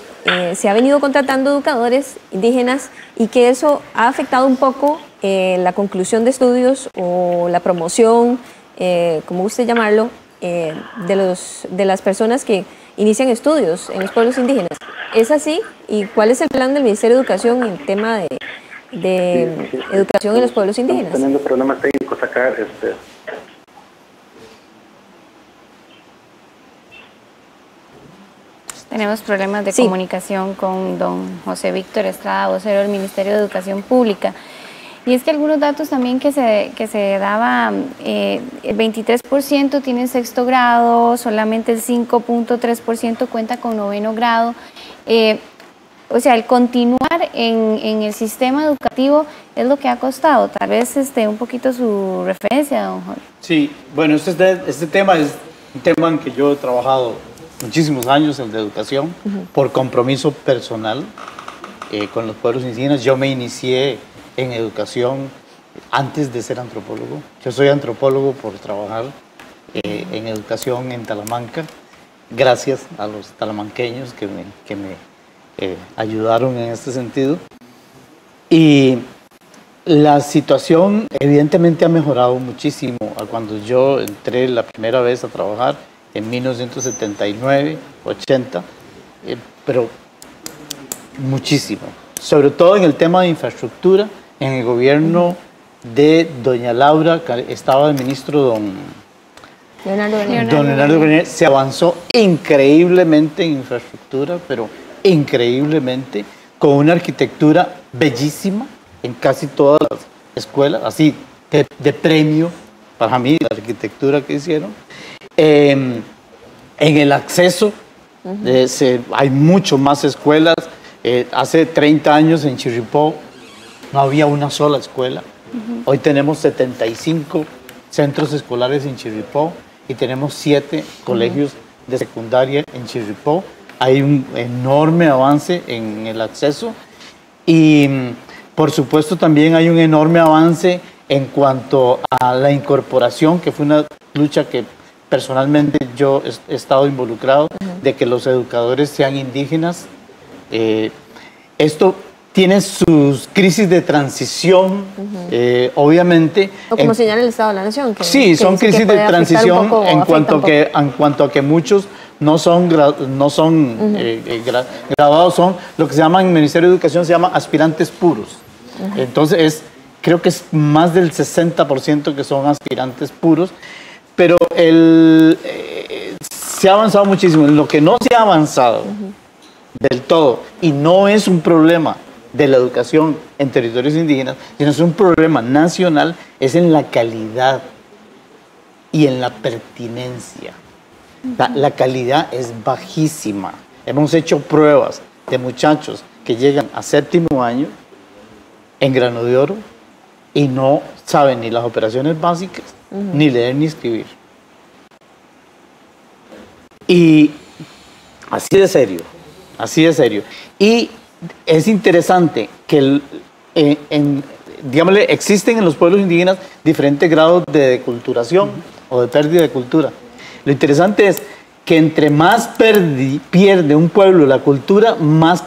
se ha venido contratando educadores indígenas y que eso ha afectado un poco la conclusión de estudios o la promoción, como guste llamarlo, de las personas que inician estudios en los pueblos indígenas. ¿Es así? ¿Y cuál es el plan del Ministerio de Educación en el tema de educación en los pueblos indígenas? Estamos teniendo problemas técnicos acá. Tenemos problemas de comunicación con don José Víctor Estrada, vocero del Ministerio de Educación Pública. Y es que algunos datos también que se daba, el 23% tiene sexto grado, solamente el 5.3% cuenta con noveno grado. O sea, el continuar en el sistema educativo es lo que ha costado. Tal vez un poquito su referencia, don Jorge. Sí, bueno, este tema es un tema en que yo he trabajado muchísimos años, el de educación, por compromiso personal con los pueblos indígenas. Yo me inicié en educación antes de ser antropólogo. Yo soy antropólogo por trabajar en educación en Talamanca. gracias a los talamanqueños que me ayudaron en este sentido. Y la situación evidentemente ha mejorado muchísimo a cuando yo entré la primera vez a trabajar en 1979, 80, pero muchísimo. Sobre todo en el tema de infraestructura, en el gobierno de doña Laura, estaba el ministro don Leonardo Bernier, se avanzó increíblemente en infraestructura, pero increíblemente, con una arquitectura bellísima en casi todas las escuelas, así de premio para mí la arquitectura que hicieron. En el acceso hay mucho más escuelas. Hace 30 años en Chirripó no había una sola escuela. Hoy tenemos 75 centros escolares en Chirripó y tenemos 7 colegios de secundaria en Chirripó. Hay un enorme avance en el acceso y por supuesto también hay un enorme avance en cuanto a la incorporación, que fue una lucha que personalmente yo he estado involucrado, de que los educadores sean indígenas. Esto tiene sus crisis de transición, obviamente. O como señala el Estado de la Nación. Sí, son crisis de transición en cuanto a que muchos no son graduados, son lo que se llama en el Ministerio de Educación, se llama aspirantes puros. Entonces, creo que es más del 60% que son aspirantes puros, pero se ha avanzado muchísimo. En lo que no se ha avanzado del todo, y no es un problema de la educación en territorios indígenas, sino es un problema nacional, es en la calidad y en la pertinencia. La calidad es bajísima. Hemos hecho pruebas de muchachos que llegan a 7º año en Grano de Oro y no saben ni las operaciones básicas, ni leer ni escribir. Y así de serio, así de serio. Y es interesante que digámosle, existen en los pueblos indígenas diferentes grados de deculturación o de pérdida de cultura. Lo interesante es que entre más pierde un pueblo la cultura, más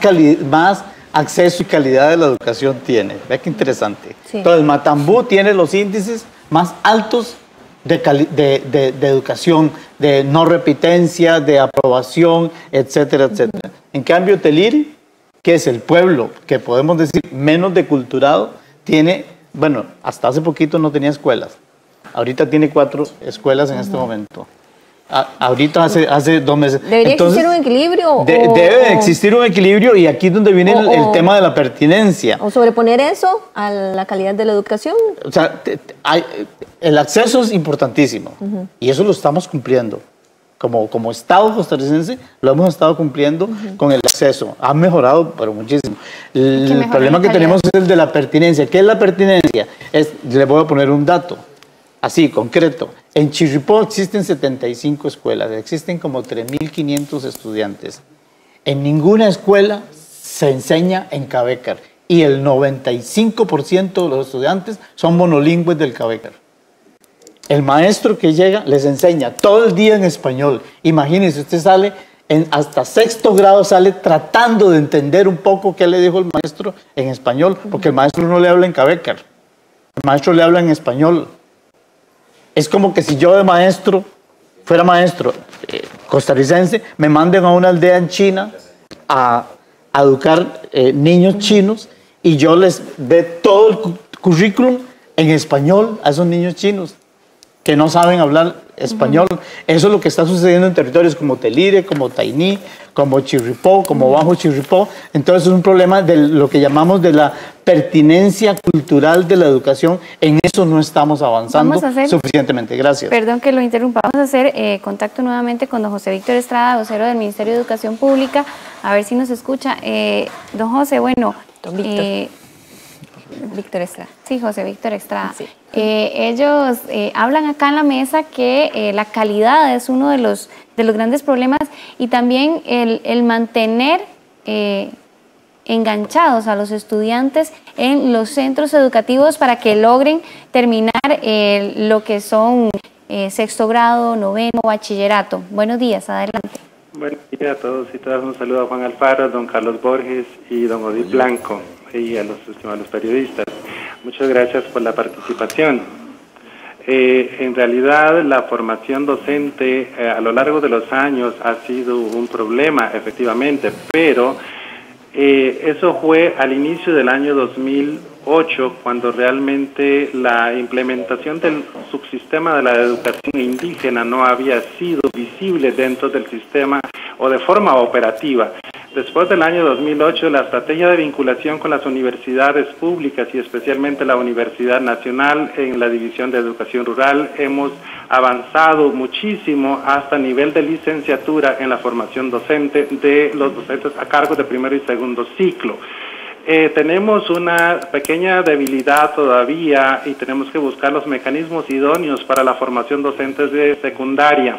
acceso y calidad de la educación tiene. Vea qué interesante. Sí. Entonces, Matambú tiene los índices más altos de educación, de no repitencia, de aprobación, etcétera, etcétera. En cambio, Teliri, que es el pueblo que podemos decir menos deculturado, tiene, bueno, hasta hace poquito no tenía escuelas. Ahorita tiene 4 escuelas en este momento. Ahorita hace 2 meses. ¿Debería existir un equilibrio? Debe existir un equilibrio, y aquí es donde viene el tema de la pertinencia. ¿O sobreponer eso a la calidad de la educación? O sea, el acceso es importantísimo, y eso lo estamos cumpliendo. Como Estado costarricense lo hemos estado cumpliendo con el acceso. Ha mejorado, pero muchísimo. El problema que tenemos es el de la pertinencia. ¿Qué es la pertinencia? Le voy a poner un dato, así, concreto. En Chirripó existen 75 escuelas, existen como 3.500 estudiantes. En ninguna escuela se enseña en Cabécar, y el 95% de los estudiantes son monolingües del Cabécar. El maestro que llega les enseña todo el día en español. Imagínense, usted sale, hasta 6º grado sale tratando de entender un poco qué le dijo el maestro en español, porque el maestro no le habla en Cabécar, el maestro le habla en español. Es como que si yo fuera maestro costarricense, me manden a una aldea en China a educar niños chinos, y yo les dé todo el currículum en español a esos niños chinos que no saben hablar español. Eso es lo que está sucediendo en territorios como Telire, como Tainí, como Chirripó, como Bajo Chirripó. Entonces es un problema de lo que llamamos de la pertinencia cultural de la educación. En eso no estamos avanzando suficientemente. Gracias. Perdón que lo interrumpa. Vamos a hacer contacto nuevamente con don José Víctor Estrada, vocero del Ministerio de Educación Pública, a ver si nos escucha. Don José, bueno... Don Víctor. Víctor Estrada. Sí, José Víctor Estrada. Sí. Ellos hablan acá en la mesa que la calidad es uno de los grandes problemas, y también el mantener enganchados a los estudiantes en los centros educativos para que logren terminar lo que son 6º grado, 9º, bachillerato. Buenos días, adelante. Buenos días a todos y todas. Un saludo a Juan Alfaro, a don Carlos Borges y don Odil Blanco y a los estimados periodistas. Muchas gracias por la participación. En realidad, la formación docente a lo largo de los años ha sido un problema, efectivamente, pero eso fue al inicio del año 2008, cuando realmente la implementación del subsistema de la educación indígena no había sido visible dentro del sistema o de forma operativa. Después del año 2008, la estrategia de vinculación con las universidades públicas y especialmente la Universidad Nacional en la División de Educación Rural, hemos avanzado muchísimo hasta nivel de licenciatura en la formación docente de los docentes a cargo de primero y segundo ciclo. Tenemos una pequeña debilidad todavía y tenemos que buscar los mecanismos idóneos para la formación docente de secundaria.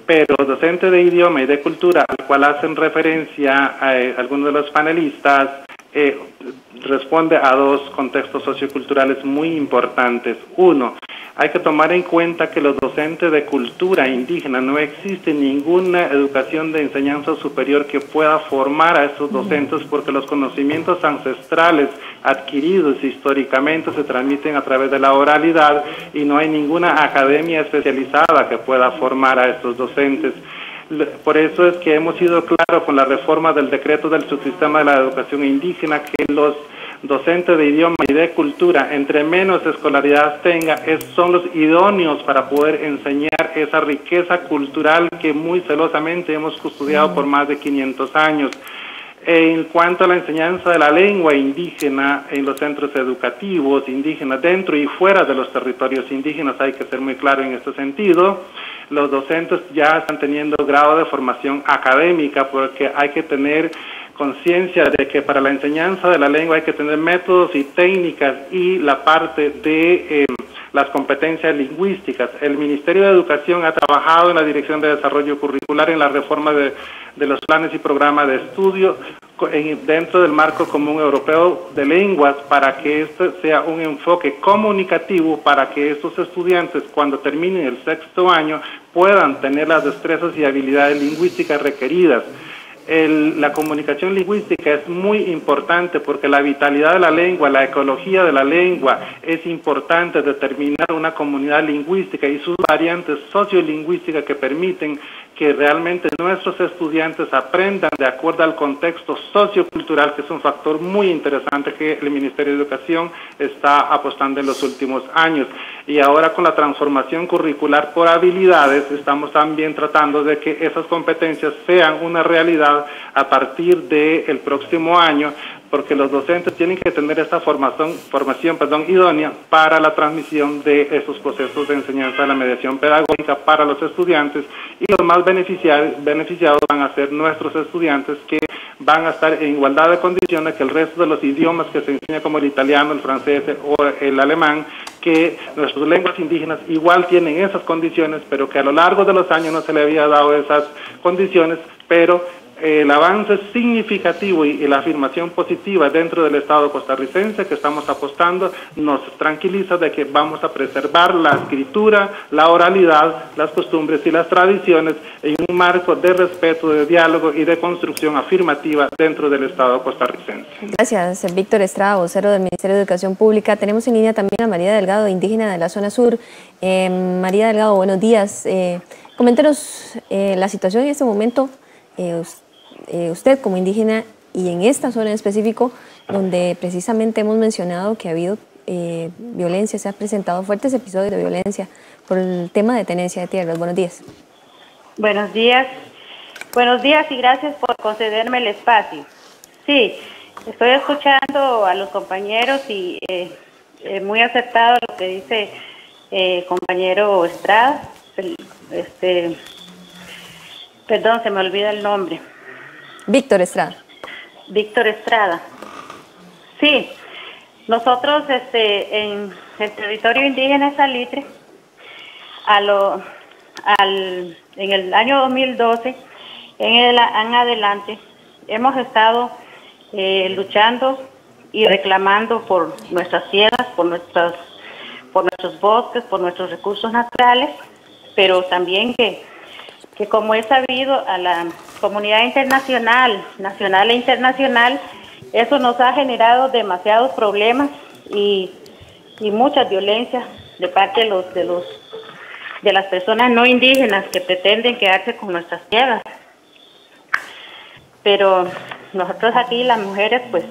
Pero docente de idioma y de cultura, al cual hacen referencia a algunos de los panelistas, responde a dos contextos socioculturales muy importantes. Uno, hay que tomar en cuenta que los docentes de cultura indígena no existe ninguna educación de enseñanza superior que pueda formar a esos docentes porque los conocimientos ancestrales adquiridos históricamente se transmiten a través de la oralidad y no hay ninguna academia especializada que pueda formar a estos docentes. Por eso es que hemos sido claros con la reforma del decreto del subsistema de la educación indígena que los docentes de idioma y de cultura, entre menos escolaridad tenga, son los idóneos para poder enseñar esa riqueza cultural que muy celosamente hemos custodiado por más de 500 años. En cuanto a la enseñanza de la lengua indígena en los centros educativos indígenas, dentro y fuera de los territorios indígenas, hay que ser muy claro en este sentido. Los docentes ya están teniendo grado de formación académica porque hay que tener conciencia de que para la enseñanza de la lengua hay que tener métodos y técnicas y la parte de las competencias lingüísticas. El Ministerio de Educación ha trabajado en la Dirección de Desarrollo Curricular en la reforma de los planes y programas de estudio dentro del marco común europeo de lenguas para que este sea un enfoque comunicativo para que estos estudiantes cuando terminen el sexto año puedan tener las destrezas y habilidades lingüísticas requeridas. La comunicación lingüística es muy importante porque la vitalidad de la lengua, la ecología de la lengua es importante determinar una comunidad lingüística y sus variantes sociolingüísticas que permiten que realmente nuestros estudiantes aprendan de acuerdo al contexto sociocultural, que es un factor muy interesante que el Ministerio de Educación está apostando en los últimos años. Y ahora con la transformación curricular por habilidades, estamos también tratando de que esas competencias sean una realidad a partir del próximo año, porque los docentes tienen que tener esta formación idónea para la transmisión de esos procesos de enseñanza de la mediación pedagógica para los estudiantes, y los más beneficiados van a ser nuestros estudiantes que van a estar en igualdad de condiciones que el resto de los idiomas que se enseña como el italiano, el francés o el alemán, que nuestras lenguas indígenas igual tienen esas condiciones, pero que a lo largo de los años no se le había dado esas condiciones, pero el avance significativo y la afirmación positiva dentro del Estado costarricense que estamos apostando nos tranquiliza de que vamos a preservar la escritura, la oralidad, las costumbres y las tradiciones en un marco de respeto, de diálogo y de construcción afirmativa dentro del Estado costarricense. Gracias, Víctor Estrada, vocero del Ministerio de Educación Pública. Tenemos en línea también a María Delgado, indígena de la zona sur. María Delgado, buenos días. Coméntenos la situación en este momento. Usted como indígena y en esta zona en específico donde precisamente hemos mencionado que ha habido violencia, se han presentado fuertes episodios de violencia por el tema de tenencia de tierras. Buenos días. Buenos días y gracias por concederme el espacio. Sí, estoy escuchando a los compañeros y muy acertado lo que dice compañero Estrada. Perdón, se me olvida el nombre. Víctor Estrada. Víctor Estrada. Sí, nosotros en el territorio indígena de Salitre, en el año 2012, en adelante, hemos estado luchando y reclamando por nuestras tierras, por nuestros bosques, por nuestros recursos naturales, pero también que que como es sabido a la comunidad internacional, nacional e internacional, eso nos ha generado demasiados problemas y mucha violencia de parte de las personas no indígenas que pretenden quedarse con nuestras tierras. Pero nosotros aquí, las mujeres, pues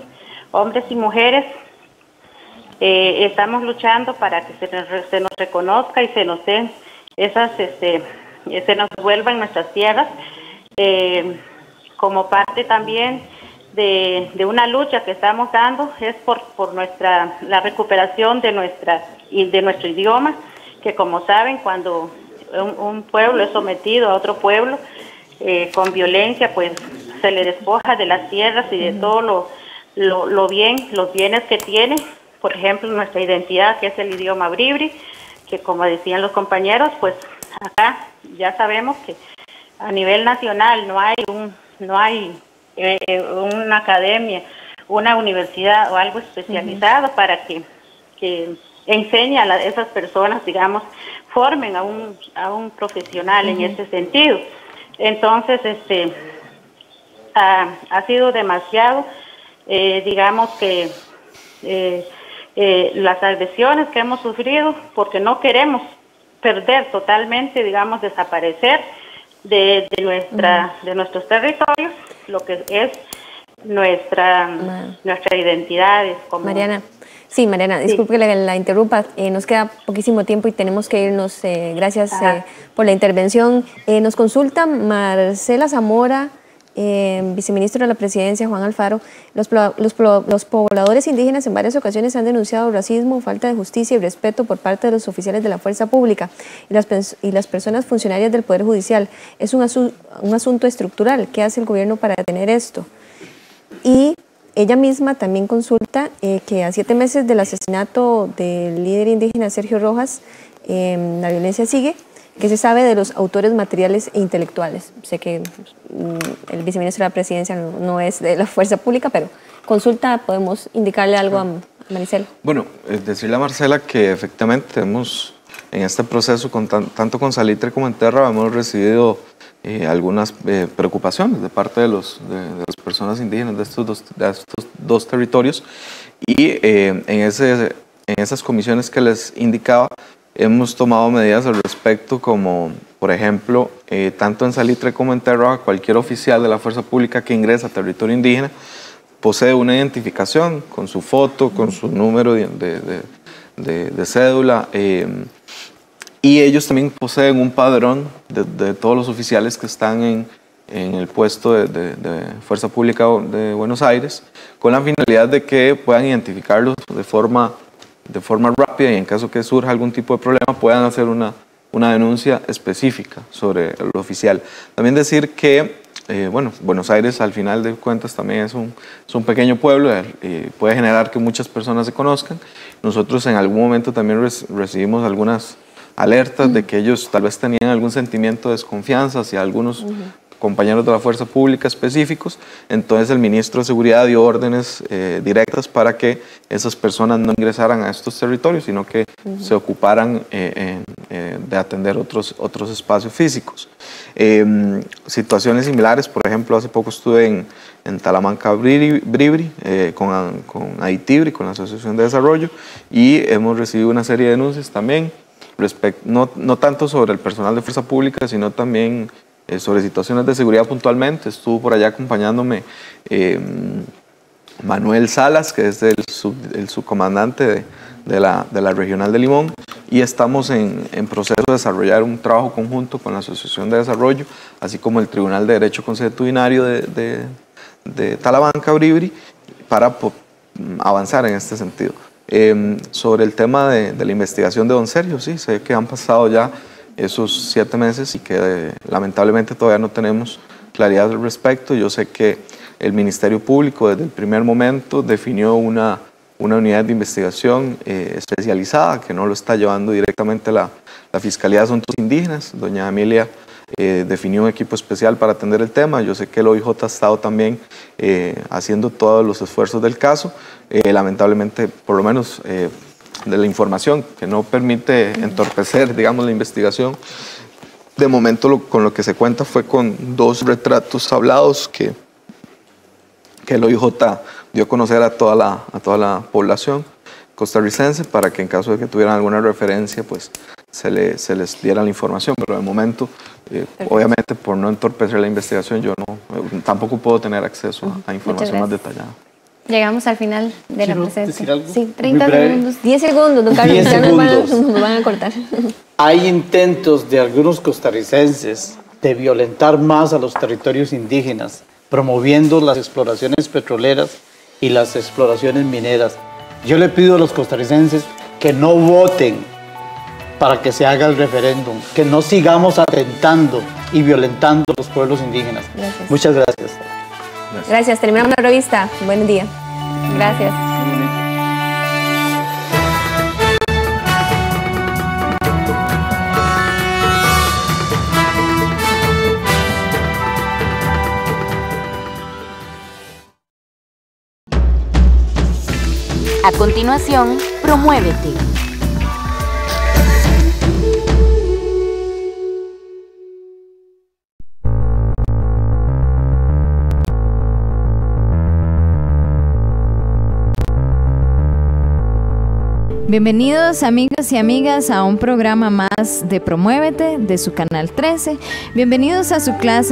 hombres y mujeres, estamos luchando para que se nos reconozca y se nos den se nos devuelvan nuestras tierras, como parte también de una lucha que estamos dando, es por la recuperación de nuestro idioma, que como saben, cuando un pueblo es sometido a otro pueblo con violencia, pues se le despoja de las tierras y de todo los bienes que tiene. Por ejemplo, nuestra identidad, que es el idioma bribri, que como decían los compañeros, pues acá ya sabemos que a nivel nacional no hay una academia, una universidad o algo especializado para que enseñe a esas personas, digamos, formen a un profesional en ese sentido. Entonces, ha sido demasiado, digamos que las agresiones que hemos sufrido, porque no queremos perder totalmente, digamos, desaparecer de nuestros territorios, lo que es nuestra identidad. Mariana. Sí, Mariana, disculpe que la interrumpa, nos queda poquísimo tiempo y tenemos que irnos. Gracias por la intervención. Nos consulta Marcela Zamora, viceministro de la Presidencia, Juan Alfaro. Los pobladores indígenas en varias ocasiones han denunciado racismo, falta de justicia y respeto por parte de los oficiales de la fuerza pública y las personas funcionarias del Poder Judicial. Es un asunto estructural. ¿Qué hace el gobierno para detener esto? Y ella misma también consulta que a 7 meses del asesinato del líder indígena Sergio Rojas, la violencia sigue. ¿Qué se sabe de los autores materiales e intelectuales? Sé que el viceministro de la Presidencia no es de la fuerza pública, pero consulta, podemos indicarle algo a Maricela. Bueno, decirle a Marcela que efectivamente hemos, en este proceso, tanto con Salitre como en Terra, hemos recibido algunas preocupaciones de parte de las personas indígenas de estos dos territorios, y en esas comisiones que les indicaba, hemos tomado medidas al respecto, como por ejemplo, tanto en Salitre como en Terra, cualquier oficial de la fuerza pública que ingresa a territorio indígena posee una identificación con su foto, con su número de cédula, y ellos también poseen un padrón de todos los oficiales que están en el puesto de fuerza pública de Buenos Aires, con la finalidad de que puedan identificarlos de forma rápida, y en caso que surja algún tipo de problema puedan hacer una denuncia específica sobre el oficial. También decir que Buenos Aires, al final de cuentas, también es un pequeño pueblo y puede generar que muchas personas se conozcan. Nosotros en algún momento también recibimos algunas alertas de que ellos tal vez tenían algún sentimiento de desconfianza hacia algunos compañeros de la fuerza pública específicos. Entonces el ministro de Seguridad dio órdenes directas para que esas personas no ingresaran a estos territorios, sino que se ocuparan de atender otros espacios físicos. Situaciones similares, por ejemplo, hace poco estuve en Talamanca Bribri con Aitibri, con la Asociación de Desarrollo, y hemos recibido una serie de denuncias también, no tanto sobre el personal de fuerza pública, sino también sobre situaciones de seguridad puntualmente. Estuvo por allá acompañándome Manuel Salas, que es el subcomandante de la Regional de Limón, y estamos en proceso de desarrollar un trabajo conjunto con la Asociación de Desarrollo, así como el Tribunal de Derecho Consuetudinario de Talamanca Bribri, para avanzar en este sentido. Sobre el tema de la investigación de don Sergio, sí, sé que han pasado ya esos 7 meses y que lamentablemente todavía no tenemos claridad al respecto. Yo sé que el Ministerio Público desde el primer momento definió una unidad de investigación especializada, que no lo está llevando directamente la Fiscalía de Asuntos Indígenas. Doña Emilia definió un equipo especial para atender el tema. Yo sé que el OIJ ha estado también haciendo todos los esfuerzos del caso. Lamentablemente, por lo menos de la información que no permite entorpecer, digamos, la investigación, de momento con lo que se cuenta fue con 2 retratos hablados que el OIJ dio a conocer a toda la población costarricense para que en caso de que tuvieran alguna referencia, pues se les diera la información. Pero de momento, obviamente por no entorpecer la investigación, yo tampoco puedo tener acceso a información más detallada. Llegamos al final de la presencia. ¿Decir algo? Sí, 30 segundos. 10 segundos, don Carlos, 10 ya segundos. nos van a cortar. Hay intentos de algunos costarricenses de violentar más a los territorios indígenas, promoviendo las exploraciones petroleras y las exploraciones mineras. Yo le pido a los costarricenses que no voten para que se haga el referéndum, que no sigamos atentando y violentando a los pueblos indígenas. Gracias. Muchas gracias. Gracias, terminamos la revista. Buen día. Gracias. A continuación, Promuévete. Bienvenidos amigos y amigas a un programa más de Promuévete de su canal 13. Bienvenidos a su clase